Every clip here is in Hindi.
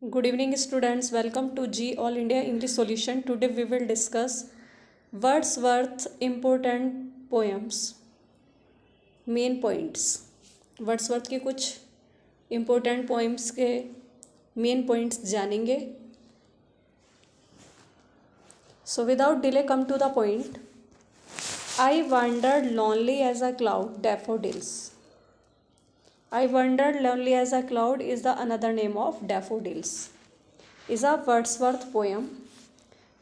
Good evening, students. Welcome to G All India English Solution. Today we will discuss Wordsworth's important poems. Main points. Wordsworth के कुछ important poems के main points जानेंगे. So without delay, come to the point. I wandered lonely as a cloud, daffodils. I wandered lonely as a cloud is the another name of daffodils. Is a Wordsworth poem.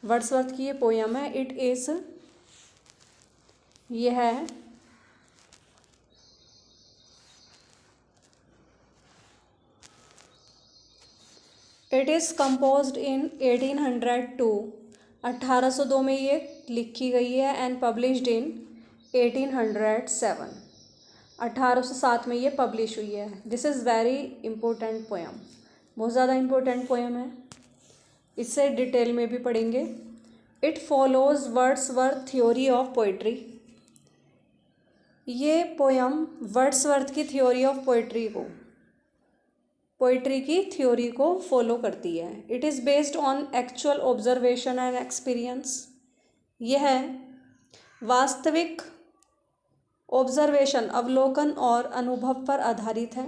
Wordsworth की ये पोयम है. इट इज़ ये है इट इज़ कंपोज्ड इन 1802. 1802 में ये लिखी गई है एंड पब्लिश्ड इन 1807. 1807 में ये पब्लिश हुई है. This is very important poem. बहुत ज़्यादा इम्पोर्टेंट पोयम है. इससे डिटेल में भी पढ़ेंगे. It follows Wordsworth theory of poetry. ये पोयम वर्ड्सवर्थ की थ्योरी ऑफ पोइट्री की थ्योरी को फॉलो करती है. It is based on actual observation and experience. यह वास्तविक ऑब्जर्वेशन अवलोकन और अनुभव पर आधारित है.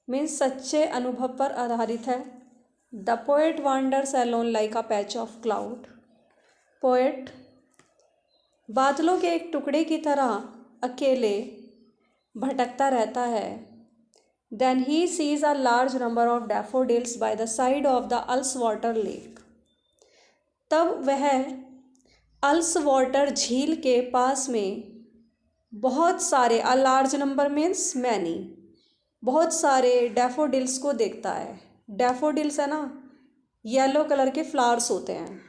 मीन्स सच्चे अनुभव पर आधारित है. The poet वांडर्स alone like a patch of cloud. Poet बादलों के एक टुकड़े की तरह अकेले भटकता रहता है. Then he sees a large number of daffodils by the side of the Ullswater lake. तब वह अल्सवाटर झील के पास में बहुत सारे, a large number means many, बहुत सारे डैफोडिल्स को देखता है. डैफोडिल्स है ना, येलो कलर के फ्लावर्स होते हैं.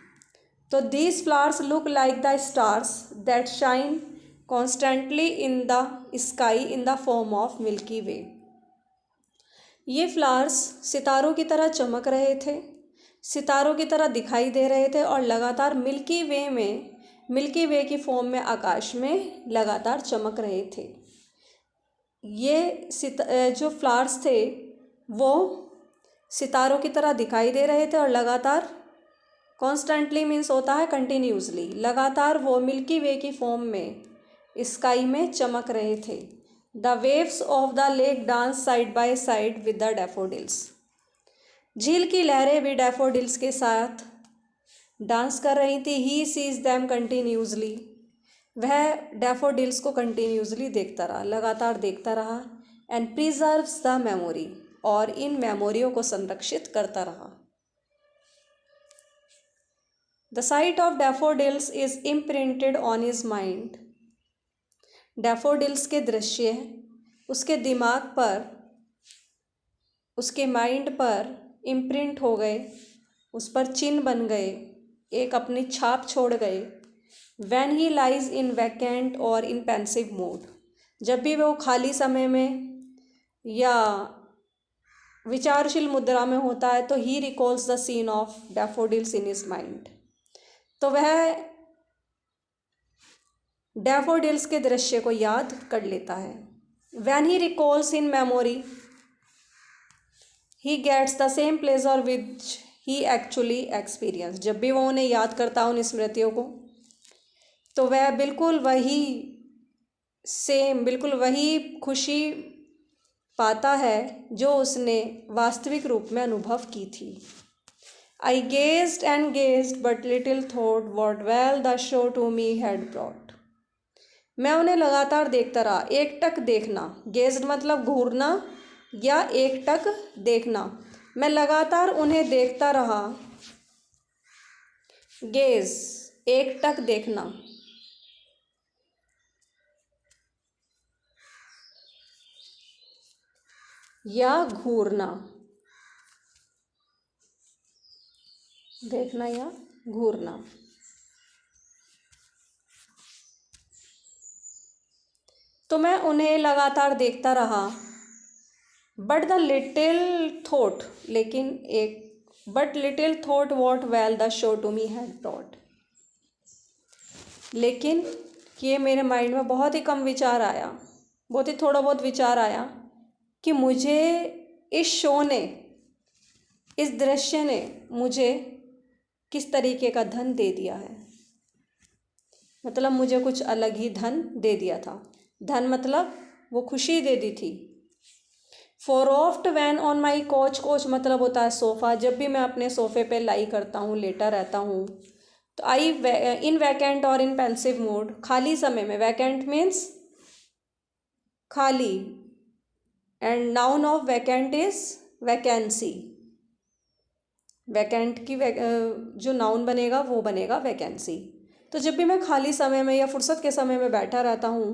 तो these flowers look like the stars that shine constantly in the sky in the form of milky way. ये फ्लावर्स सितारों की तरह चमक रहे थे, सितारों की तरह दिखाई दे रहे थे और लगातार मिल्की वे की फॉर्म में आकाश में लगातार चमक रहे थे. ये जो फ्लावर्स थे वो सितारों की तरह दिखाई दे रहे थे और लगातार, कॉन्स्टेंटली मीन्स होता है कंटिन्यूसली, लगातार वो मिल्की वे की फॉर्म में स्काई में चमक रहे थे. The waves of the lake dance side by side with the daffodils. झील की लहरें भी डैफोडिल्स के साथ डांस कर रही थी. He sees them continuously. वह डैफोडिल्स को कंटिन्यूसली देखता रहा, लगातार देखता रहा. And preserves the memory. और इन मेमोरियों को संरक्षित करता रहा. The site of daffodils is imprinted on his mind. Daffodils के दृश्य उसके दिमाग पर, उसके माइंड पर इम्प्रिंट हो गए, उस पर चिन्ह बन गए, एक अपनी छाप छोड़ गए. When he lies in vacant और इन पेंसिव मूड. जब भी वो खाली समय में या विचारशील मुद्रा में होता है तो he recalls the scene of daffodils in his mind. तो वह डैफोडिल्स के दृश्य को याद कर लेता है. When he recalls in memory he gets the same pleasure which he actually experience. जब भी वो उन्हें याद करता है, उन स्मृतियों को, तो वह बिल्कुल वही खुशी पाता है जो उसने वास्तविक रूप में अनुभव की थी. I gazed and gazed but little thought what wealth the show to me had brought. मैं उन्हें लगातार देखता रहा. एकटक देखना, गेज्ड मतलब घूरना या एकटक देखना. मैं लगातार उन्हें देखता रहा. गेज एकटक देखना. या घूरना, देखना या घूरना. तो मैं उन्हें लगातार देखता रहा. But the little thought, but little thought what wealth the show to me had brought. लेकिन ये मेरे माइंड में बहुत ही कम विचार आया, बहुत ही थोड़ा बहुत विचार आया कि मुझे इस शो ने इस दृश्य ने मुझे किस तरीके का धन दे दिया है, मतलब मुझे कुछ अलग ही धन दे दिया था। धन मतलब वो खुशी दे दी थी। For oft when on my couch, couch मतलब होता है सोफ़ा। जब भी मैं अपने सोफ़े पे लाई करता हूँ, लेटा रहता हूँ, तो आई इन वैकेंट और इन पेंसिव मूड, खाली समय में। वैकेंट मीन्स खाली, and noun of vacant is vacancy. Vacant की जो नाउन बनेगा वो बनेगा वैकेंसी। तो जब भी मैं खाली समय में या फुर्सत के समय में बैठा रहता हूँ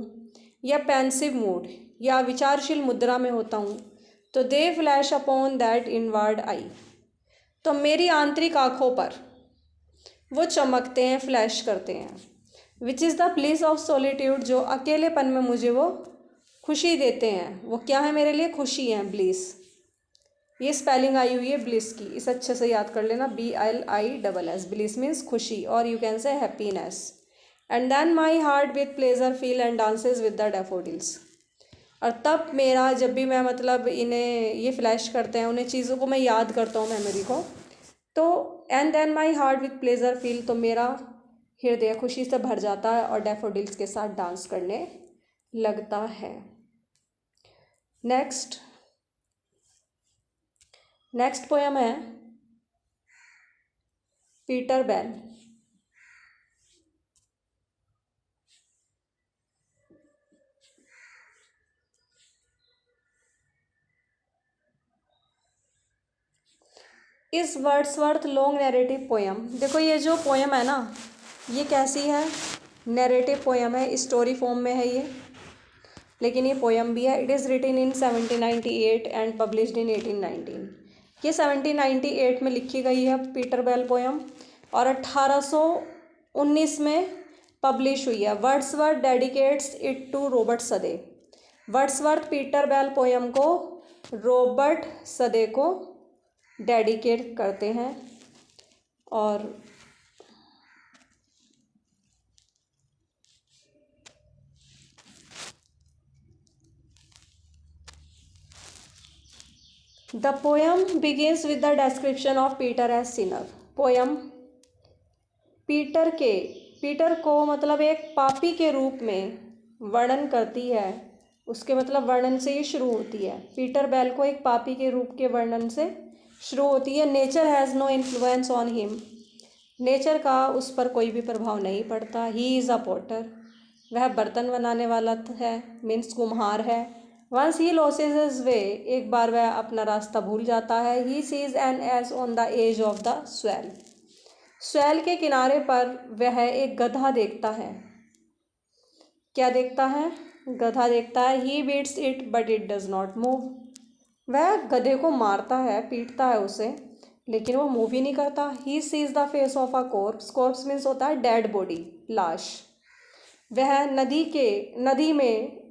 या पेंसिव मूड या विचारशील मुद्रा में होता हूँ, तो दे फ्लैश अपॉन दैट इनवर्ड आई, तो मेरी आंतरिक आँखों पर वो चमकते हैं, फ्लैश करते हैं। Which is the place of solitude, जो अकेलेपन में मुझे वो खुशी देते हैं। वो क्या है मेरे लिए? खुशी हैं, ब्लिस। ये स्पेलिंग आई हुई है ब्लिस की, इसे अच्छे से याद कर लेना, BLISS। ब्लिस मीन्स खुशी, और you can say happiness. And then my heart with pleasure fills and dances with the daffodils. और तब मेरा, जब भी मैं मतलब इन्हें ये फ्लैश करते हैं, उन्हें चीज़ों को मैं याद करता हूँ, मेमोरी को, तो and then my heart with pleasure fills, तो मेरा हृदय खुशी से भर जाता है और डैफोडिल्स के साथ डांस करने लगता है। नेक्स्ट पोयम है पीटर बेल। इस वर्ड्सवर्थ लॉन्ग नैरेटिव पोयम, देखो ये जो पोयम है ना, ये कैसी है? नैरेटिव पोयम है, स्टोरी फॉर्म में है ये, लेकिन ये पोयम भी है। It is written in 1798 and published in 1819। ये 1798 में लिखी गई है पीटर बेल पोयम, और 1819 में पब्लिश हुई है। Wordsworth dedicates it to Robert Southey. Wordsworth Peter Bell poem को रॉबर्ट सदे को डेडिकेट करते हैं। और the poem begins with the description of Peter as sinner. Poem Peter को मतलब एक पापी के रूप में वर्णन करती है। उसके मतलब वर्णन से ही शुरू होती है। पीटर बेल को एक पापी के रूप के वर्णन से शुरू होती है। Nature has no influence on him, nature का उस पर कोई भी प्रभाव नहीं पड़ता। ही इज़ अ पॉटर, वह बर्तन बनाने वाला है, मीन्स कुम्हार है। Once he loses his way, एक बार वह अपना रास्ता भूल जाता है। He sees an ass on the edge of the swell, swell के किनारे पर वह एक गधा देखता है। क्या देखता है? गधा देखता है। He beats it but it does not move, वह गधे को मारता है, पीटता है उसे, लेकिन वो मूव ही नहीं करता। He sees the face of a corps, corps means होता है डेड बॉडी, लाश। वह नदी में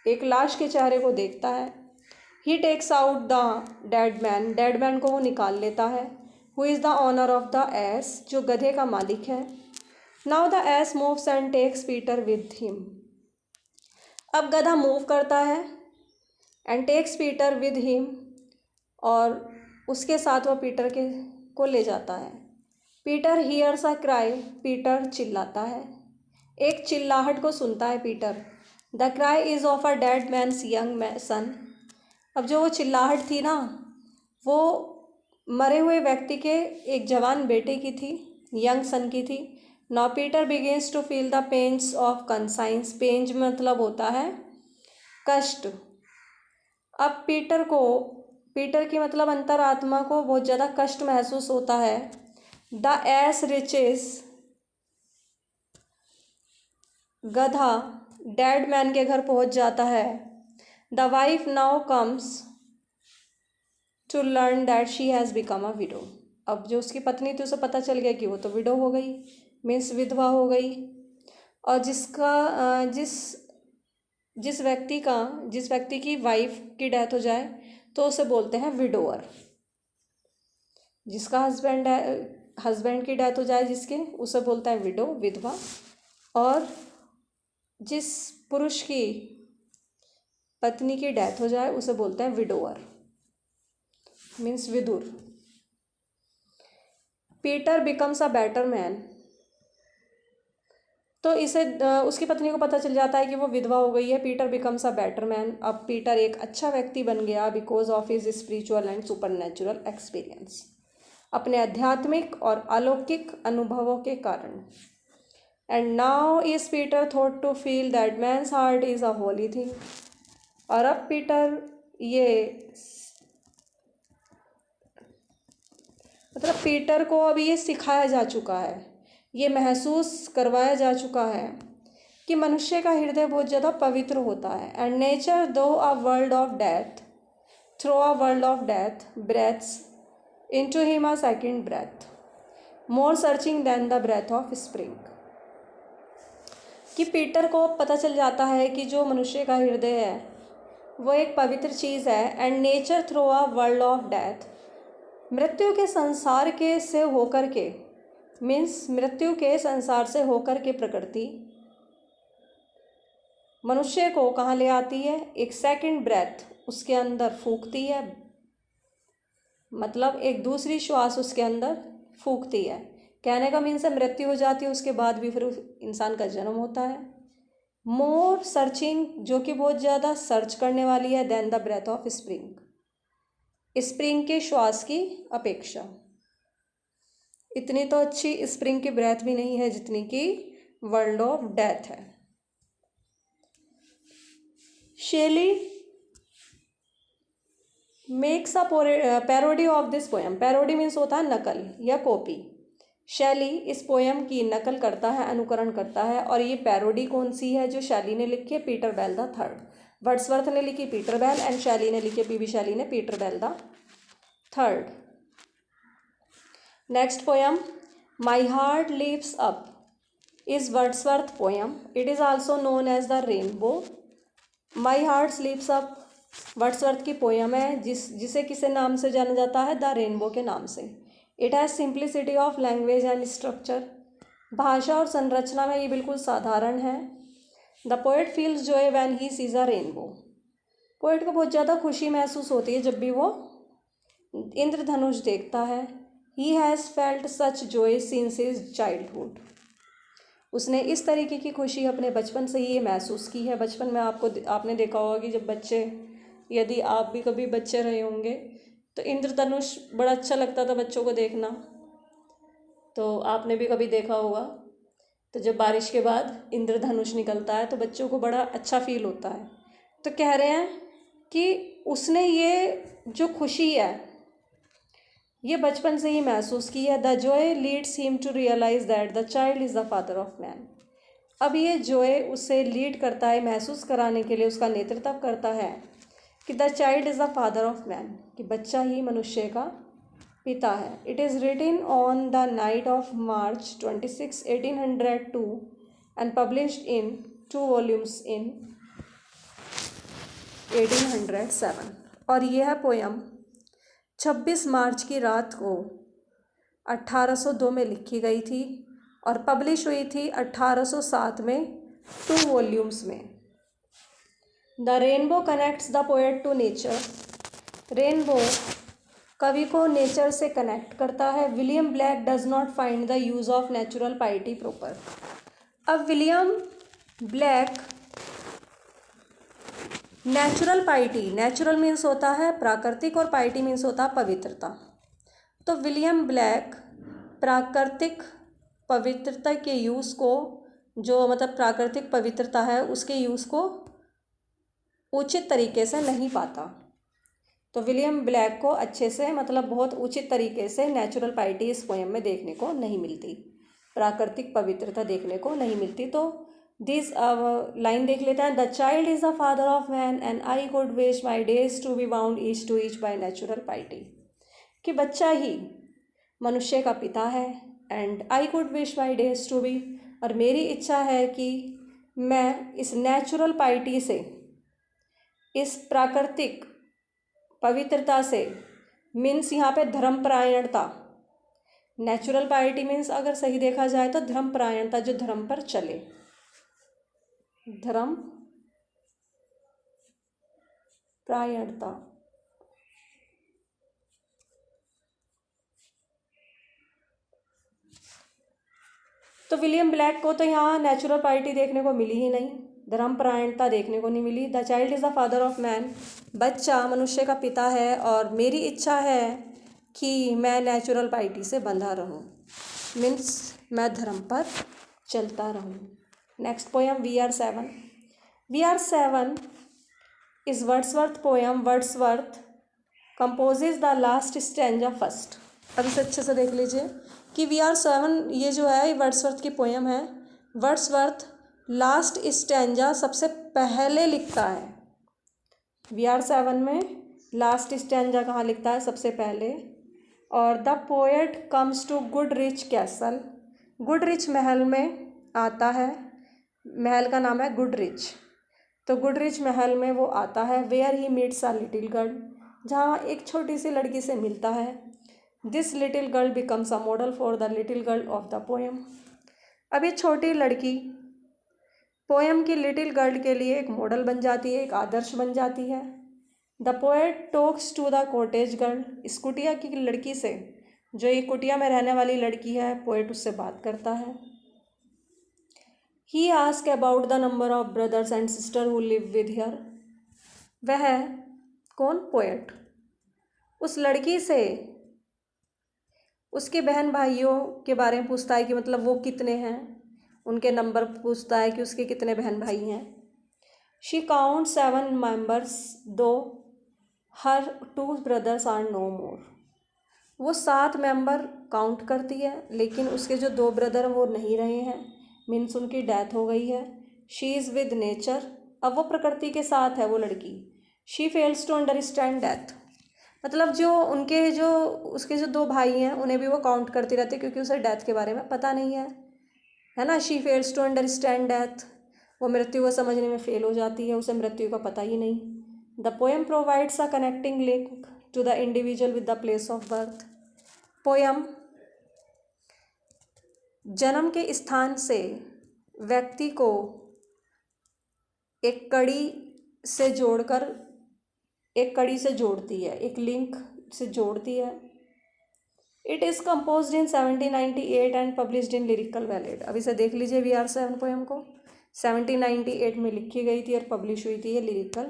एक लाश के चेहरे को देखता है। He takes out the dead man को वो निकाल लेता है। Who is the owner of the ass, जो गधे का मालिक है। Now the ass moves and takes Peter with him, अब गधा मूव करता है, and takes Peter with him, और उसके साथ वह पीटर को ले जाता है। Peter hears a cry, Peter चिल्लाता है, एक चिल्लाहट को सुनता है Peter. The cry is of a dead man's young son, अब जो वो चिल्लाहट थी ना, वो मरे हुए व्यक्ति के एक जवान बेटे की थी, यंग सन की थी। Now Peter begins to feel the pangs of conscience, pangs मतलब होता है कष्ट। अब पीटर की मतलब अंतरात्मा को बहुत ज़्यादा कष्ट महसूस होता है। द एस रिचेस, गधा डेड मैन के घर पहुंच जाता है। The wife now comes to learn that she has become a widow, अब जो उसकी पत्नी थी उसे पता चल गया कि वो तो विडो हो गई, मीन्स विधवा हो गई। और जिस व्यक्ति की वाइफ की डेथ हो जाए तो उसे बोलते हैं विडोअर। जिसका हस्बैंड की डेथ हो जाए जिसके, उसे बोलता है विडो, विधवा। और जिस पुरुष की पत्नी की डेथ हो जाए उसे बोलते हैं विडोअर, मीन्स विदुर। Peter becomes a better man. तो इसे उसकी पत्नी को पता चल जाता है कि वो विधवा हो गई है। Peter becomes a better man. अब पीटर एक अच्छा व्यक्ति बन गया because of his spiritual and supernatural experience, अपने आध्यात्मिक और अलौकिक अनुभवों के कारण। And now is Peter thought to feel that man's heart is a holy thing. और अब पीटर ये मतलब पीटर को अब ये सिखाया जा चुका है, ये महसूस करवाया जा चुका है कि मनुष्य का हृदय बहुत ज़्यादा पवित्र होता है। And nature through a world of death through a world of death breathes into him a second breath more searching than the breath of spring. कि पीटर को पता चल जाता है कि जो मनुष्य का हृदय है वो एक पवित्र चीज़ है। And nature through a world of death, मृत्यु के संसार के से होकर के मीन्स मृत्यु के संसार से होकर के प्रकृति मनुष्य को कहाँ ले आती है, एक सेकंड ब्रेथ उसके अंदर फूंकती है, मतलब एक दूसरी श्वास उसके अंदर फूंकती है। कहने का मीन्स है मृत्यु हो जाती है उसके बाद भी फिर इंसान का जन्म होता है। मोर सर्चिंग, जो कि बहुत ज़्यादा सर्च करने वाली है, then the breath of spring, spring के श्वास की अपेक्षा। इतनी तो अच्छी स्प्रिंग की ब्रेथ भी नहीं है जितनी कि वर्ल्ड ऑफ डेथ है। Shelley makes a parody of this poem. Parody means होता है नकल या कॉपी। शैली इस पोएम की नकल करता है, अनुकरण करता है। और ये पैरोडी कौन सी है जो शैली ने लिखी है? Peter Bell the third. Wordsworth ने लिखी पीटर बेल एंड शैली ने लिखी, पीबी शैली ने, Peter Bell the third. Next poem my heart leaps up is Wordsworth poem. It is also known as the rainbow. My heart leaps up Wordsworth की पोएम है जिसे किसे नाम से जाना जाता है? द रेनबो के नाम से। It has simplicity of language and structure. भाषा और संरचना में ये बिल्कुल साधारण है। The poet feels Joy when he sees a rainbow. Poet को बहुत ज़्यादा खुशी महसूस होती है जब भी वो इंद्रधनुष देखता है। He has felt such Joy since his childhood. उसने इस तरीके की खुशी अपने बचपन से ही ये महसूस की है। बचपन में आपने देखा होगा कि जब बच्चे, यदि आप भी कभी बच्चे रहे होंगे तो इंद्रधनुष बड़ा अच्छा लगता था बच्चों को देखना। तो आपने भी कभी देखा होगा। तो जब बारिश के बाद इंद्रधनुष निकलता है तो बच्चों को बड़ा अच्छा फील होता है। तो कह रहे हैं कि उसने ये जो खुशी है ये बचपन से ही महसूस की है। The joy leads him to realise that the child is the father of man. अब ये जॉय उसे लीड करता है, महसूस कराने के लिए उसका नेतृत्व करता है कि the child is the father of man, कि बच्चा ही मनुष्य का पिता है। It is written on the night of March 26, 1802 and published in 2 volumes in 1807। और यह पोयम 26 मार्च की रात को 1802 में लिखी गई थी और पब्लिश हुई थी 1807 में 2 वॉल्यूम्स में। The rainbow connects the poet to nature. Rainbow कवि को नेचर से कनेक्ट करता है। William Blake does not find the use of natural piety proper. अब William Blake natural piety, natural means होता है प्राकृतिक और पाइटी मीन्स होता है पवित्रता। तो विलियम ब्लैक प्राकृतिक पवित्रता के यूज़ को, जो मतलब प्राकृतिक पवित्रता है उसके यूज़ को उचित तरीके से नहीं पाता। तो विलियम ब्लैक को अच्छे से मतलब बहुत उचित तरीके से नेचुरल पाइटी इस पोएम में देखने को नहीं मिलती, प्राकृतिक पवित्रता देखने को नहीं मिलती। तो दिस लाइन देख लेते हैं। The child is the father of man and I could wish my days to be bound each to each by natural piety. कि बच्चा ही मनुष्य का पिता है and I could wish my days to be, और मेरी इच्छा है कि मैं इस नेचुरल पाइटी से, इस प्राकृतिक पवित्रता से, मीन्स यहाँ पे धर्मपरायणता, नेचुरल पाइटी मीन्स अगर सही देखा जाए तो धर्मपरायणता, जो धर्म पर चले, धर्म प्रायणता। तो विलियम ब्लैक को तो यहाँ नेचुरल पायरिटी देखने को मिली ही नहीं, धर्मपरायणता देखने को नहीं मिली। The child is the father of man, बच्चा मनुष्य का पिता है और मेरी इच्छा है कि मैं नेचुरल पायरिटी से बंधा रहूं, मीन्स मैं धर्म पर चलता रहूं। Next poem we are seven. We are seven is Wordsworth poem. Wordsworth composes the last stanza first. अब इसे अच्छे से देख लीजिए कि वी आर सेवन ये जो है ये वर्ड्सवर्थ की पोएम है। वर्ड्सवर्थ लास्ट स्टैंजा सबसे पहले लिखता है। वी आर सेवन में लास्ट स्टैंजा कहाँ लिखता है? सबसे पहले। और the poet comes to Goodrich castle, Goodrich महल में आता है। महल का नाम है गुडरिच, तो गुडरिच महल में वो आता है। Where he meets a little girl, जहाँ एक छोटी सी लड़की से मिलता है। This little girl becomes a model for the little girl of the poem. अब ये छोटी लड़की पोएम की लिटिल गर्ल के लिए एक मॉडल बन जाती है, एक आदर्श बन जाती है। The poet talks to the cottage girl, इस कुटिया की लड़की से, जो ये कुटिया में रहने वाली लड़की है, पोएट उससे बात करता है। He ask about the number of brothers and sister who live with her, वह कौन? पोएट उस लड़की से उसके बहन भाइयों के बारे में पूछता है कि मतलब वो कितने हैं, उनके नंबर पूछता है कि उसके कितने बहन भाई हैं। शी काउंट 7 मेंबर्स दो हर 2 ब्रदर्स आर नो मोर, वो 7 मेंबर काउंट करती है लेकिन उसके जो 2 ब्रदर वो नहीं रहे हैं, मीन्स उनकी डेथ हो गई है। शी इज़ विद नेचर, अब वो प्रकृति के साथ है वो लड़की। She fails to understand death, मतलब जो उनके जो उसके जो 2 भाई हैं उन्हें भी वो काउंट करती रहती है क्योंकि उसे डेथ के बारे में पता नहीं है ना। She fails to understand death, वो मृत्यु को समझने में फेल हो जाती है, उसे मृत्यु का पता ही नहीं। The poem provides a connecting link to the individual with the place of birth. Poem जन्म के स्थान से व्यक्ति को एक कड़ी से जोड़ती है, एक लिंक से जोड़ती है। It is composed in 1798 and published in lyrical ballad. अब इसे देख लीजिए वी आर सेवन पोएम को 1798 में लिखी गई थी और पब्लिश हुई थी ये लिरिकल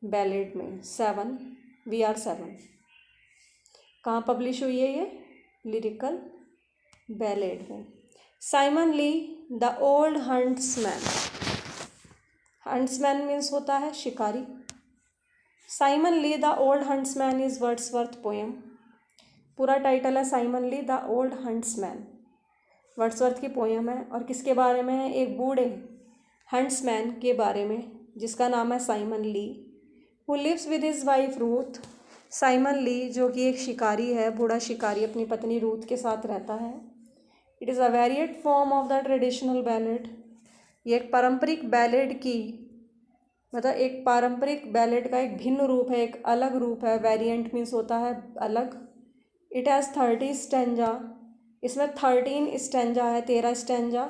बैलेड में। 7 वी आर 7 कहाँ पब्लिश हुई है? ये लिरिकल बैलेड में। Simon Lee the old huntsman, huntsman means होता है शिकारी। Simon Lee the old huntsman is Wordsworth poem. पूरा टाइटल है Simon Lee the old huntsman, Wordsworth की पोएम है। और किसके बारे में है? एक बूढ़े हंट्समैन के बारे में जिसका नाम है Simon Lee, who lives with his wife Ruth. Simon Lee जो कि एक शिकारी है, बूढ़ा शिकारी, अपनी पत्नी रूथ के साथ रहता है। It is a variate form of the traditional ballad, ये एक पारंपरिक बैलेड की मतलब एक पारंपरिक बैलेड का एक भिन्न रूप है, एक अलग रूप है। वेरिएंट मीन्स होता है अलग। इट हैज़ 30 स्टैंजा, इसमें 13 स्टैंजा है, 13 स्टैंजा,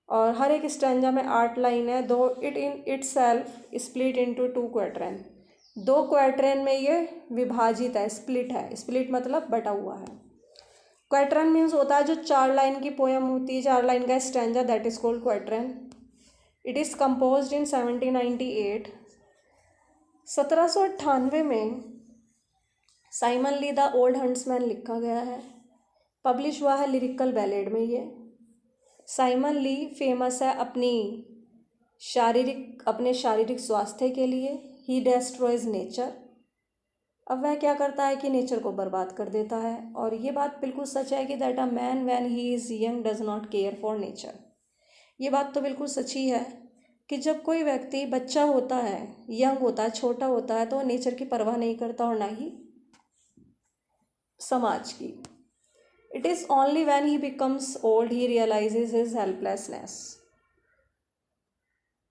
और हर एक स्टैंजा में 8 लाइन है। दो it in it self split into 2 क्वार्टरन, 2 क्वार्टरन में ये विभाजित है, स्प्लिट है। स्प्लिट मतलब बटा हुआ है। क्वार्टरन मीन्स होता है जो 4 लाइन की पोएम होती है, 4 लाइन का stanza, that is called quatrain. It is composed in 1798। 1798 में Simon Lee the old huntsman लिखा गया है, पब्लिश हुआ है लिरिकल बैलेड में। ये साइमन ली फेमस है अपने शारीरिक स्वास्थ्य के लिए। ही डेस्ट्रॉयज नेचर, अब वह क्या करता है कि नेचर को बर्बाद कर देता है। और ये बात बिल्कुल सच है कि that a man when he is young does not care for nature, ये बात तो बिल्कुल सच्ची है कि जब कोई व्यक्ति बच्चा होता है, यंग होता है, छोटा होता है, तो वो नेचर की परवाह नहीं करता और ना ही समाज की। It is only when he becomes old he realises his helplessness,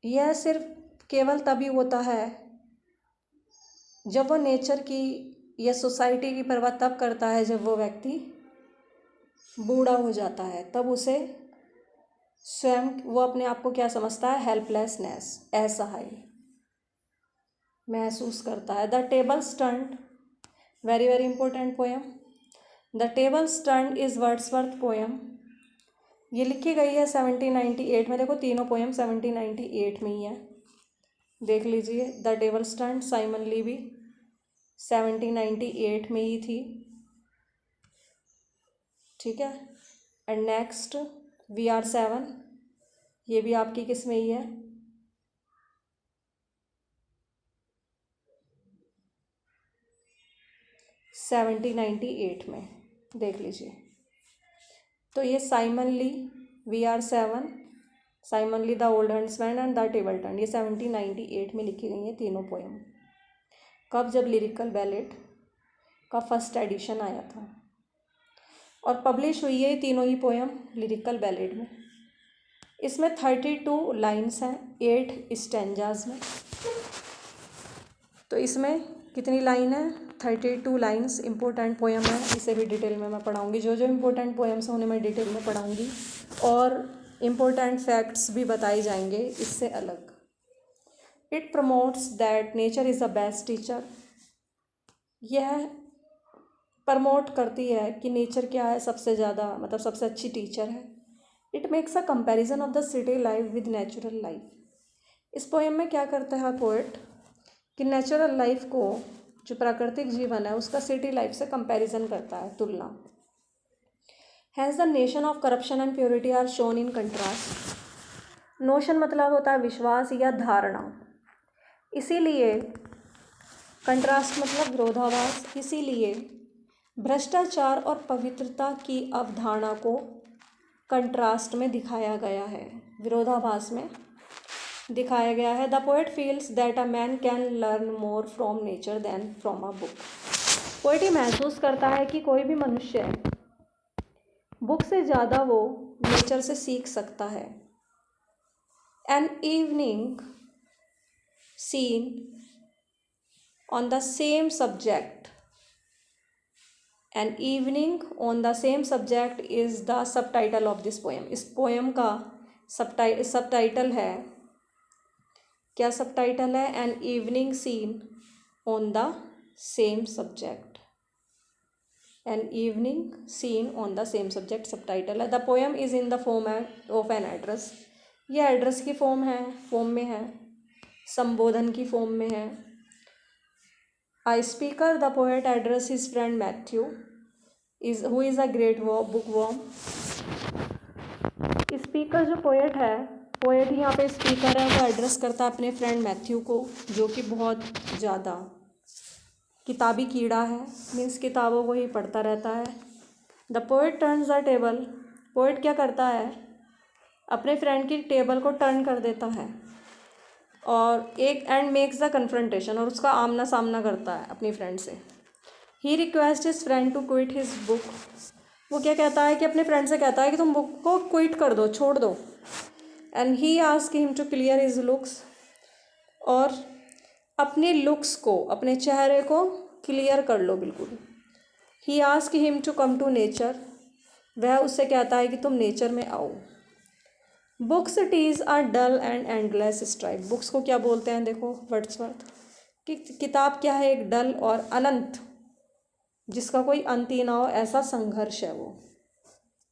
यह सिर्फ केवल तभी होता है जब वो नेचर की या सोसाइटी की परवाह तब करता है जब वो व्यक्ति बूढ़ा हो जाता है, तब उसे स्वयं वो अपने आप को क्या समझता है? हेल्पलेसनेस, असहाय महसूस करता है। The tables stunt, very very important poem. The tables stunt is Wordsworth poem. ये लिखी गई है 1798 में। देखो तीनों पोएम 1798 में ही है, देख लीजिए। द डेवल स्टंट साइमन ली भी 1798 में ही थी, ठीक है। एंड नेक्स्ट VR7, ये भी आपकी किस में ही है, सेवनटीन 98 में, देख लीजिए। तो ये Simon Lee, VR7, Simon Lee the old huntsman and the table turn, ये 1798 में लिखी गई हैं तीनों पोएम। कब? जब लिरिकल बैलेट का फर्स्ट एडिशन आया था, और पब्लिश हुई है तीनों ही पोएम लिरिकल बैलेट में। इसमें 32 लाइन्स हैं 8 स्टैंजाज में। तो इसमें कितनी लाइन है? 32 लाइन्स। इम्पोर्टेंट पोएम है, इसे भी डिटेल में मैं पढ़ाऊँगी। जो जो इम्पोर्टेंट पोएम्स हैं उन्हें मैं डिटेल में पढ़ाऊँगी, और इम्पोर्टेंट फैक्ट्स भी बताए जाएंगे इससे अलग। It promotes that nature is the best teacher, यह प्रमोट करती है कि नेचर क्या है, सबसे ज़्यादा मतलब सबसे अच्छी टीचर है। It makes a comparison of the city life with natural life. इस पोएम में क्या करता है पोएट कि नेचुरल लाइफ को, जो प्राकृतिक जीवन है, उसका सिटी लाइफ से कंपैरिजन करता है, तुलना। Has the notion of corruption and purity are shown in contrast. Notion मतलब होता है विश्वास या धारणा, इसीलिए कंट्रास्ट मतलब विरोधाभास, इसीलिए भ्रष्टाचार और पवित्रता की अवधारणा को कंट्रास्ट में दिखाया गया है, विरोधाभास में दिखाया गया है। The poet feels that a man can learn more from nature than from a book. Poet ये महसूस करता है कि कोई भी मनुष्य बुक से ज़्यादा वो नेचर से सीख सकता है। An evening scene on the same subject, an evening on the same subject is the subtitle of this poem. इस पोएम का सब टाइटल है, क्या सब टाइटल है? An evening scene on the same subject, an evening scene on the same subject subtitle है। The poem is in the form of an address, यह एड्रेस की फॉर्म में है, संबोधन की फॉर्म में है। A speaker, the poet address his friend Matthew, who is a great bookworm. Speaker जो पोएट है, पोएट यहाँ पे स्पीकर है, वो एड्रेस करता है अपने फ्रेंड मैथ्यू को, जो कि बहुत ज़्यादा किताबी कीड़ा है, मीन्स किताबों को ही पढ़ता रहता है। The poet turns the table, poet क्या करता है? अपने फ्रेंड की टेबल को टर्न कर देता है, और एक एंड मेक्स द कन्फ्रंटेशन, और उसका आमना सामना करता है अपनी फ्रेंड से। He request his friend to quit his book, वो क्या कहता है कि अपने फ्रेंड से कहता है कि तुम बुक को क्विट कर दो, छोड़ दो। And he ask him to clear his looks, और अपने लुक्स को, अपने चेहरे को क्लियर कर लो बिल्कुल। ही ask him to come to nature, वह उससे कहता है कि तुम नेचर में आओ। Books tease are dull and endless strife, books को क्या बोलते हैं? देखो वर्ड्सवर्थ कि किताब क्या है? एक डल और अनंत, जिसका कोई अंत ही ना हो, ऐसा संघर्ष है वो,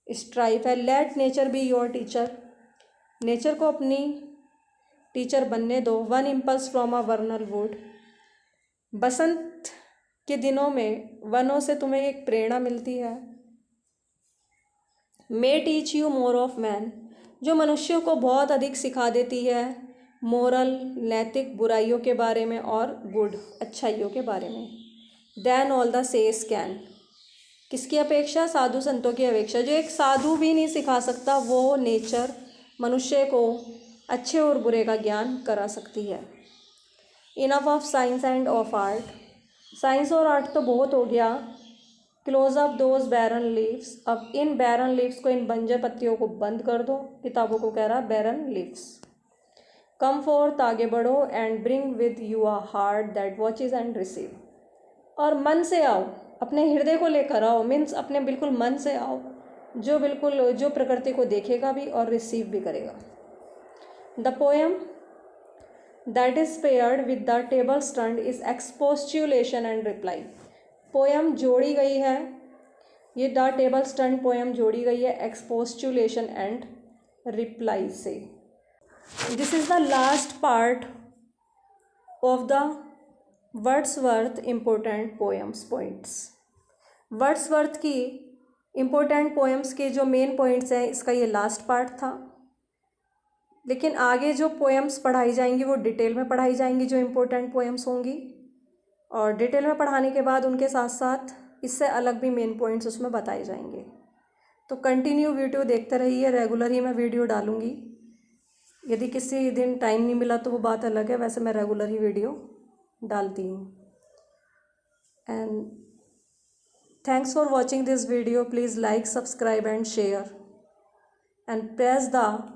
स्ट्राइफ है। Let nature be your teacher, nature को अपनी टीचर बनने दो। One impulse from a vernal wood, बसंत के दिनों में वनों से तुम्हें एक प्रेरणा मिलती है। May teach you more of man, जो मनुष्यों को बहुत अधिक सिखा देती है, मोरल नैतिक बुराइयों के बारे में, और गुड अच्छाइयों के बारे में। Then all the sage can, किसकी अपेक्षा? साधु संतों की अपेक्षा। जो एक साधु भी नहीं सिखा सकता, वो नेचर मनुष्य को अच्छे और बुरे का ज्ञान करा सकती है। Enough of science and of art, science और आर्ट तो बहुत हो गया। Close up those barren leaves, अब इन बैरन लीव्स को, इन बंजर पत्तियों को बंद कर दो। किताबों को कह रहा बैरन लीव्स। कम फोर्थ, आगे बढ़ो। And bring with you a heart that watches and receive, और मन से आओ, अपने हृदय को लेकर आओ, मीन्स अपने बिल्कुल मन से आओ, जो बिल्कुल जो प्रकृति को देखेगा भी और रिसीव भी करेगा। The poem that is paired with the tables turned is expostulation and reply, poem जोड़ी गई है ये द टेबल स्टंट पोएम जोड़ी गई है एक्सपोस्टुलेशन एंड रिप्लाई से। This is the last part of the Wordsworth important poems points. Wordsworth की इम्पोर्टेंट पोएम्स के जो मेन पॉइंट्स हैं, इसका ये लास्ट पार्ट था। लेकिन आगे जो पोएम्स पढ़ाई जाएंगी वो डिटेल में पढ़ाई जाएंगी, जो इम्पोर्टेंट पोएम्स होंगी, और डिटेल में पढ़ाने के बाद उनके साथ साथ इससे अलग भी मेन पॉइंट्स उसमें बताए जाएंगे। तो कंटिन्यू वीडियो देखते रहिए, रेगुलर ही मैं वीडियो डालूँगी। यदि किसी दिन टाइम नहीं मिला तो वो बात अलग है, वैसे मैं रेगुलर ही वीडियो डालती हूँ। And thanks for watching this video. Please like, subscribe and share and press the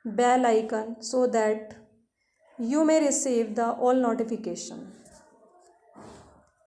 bell icon so that you may receive the all notification.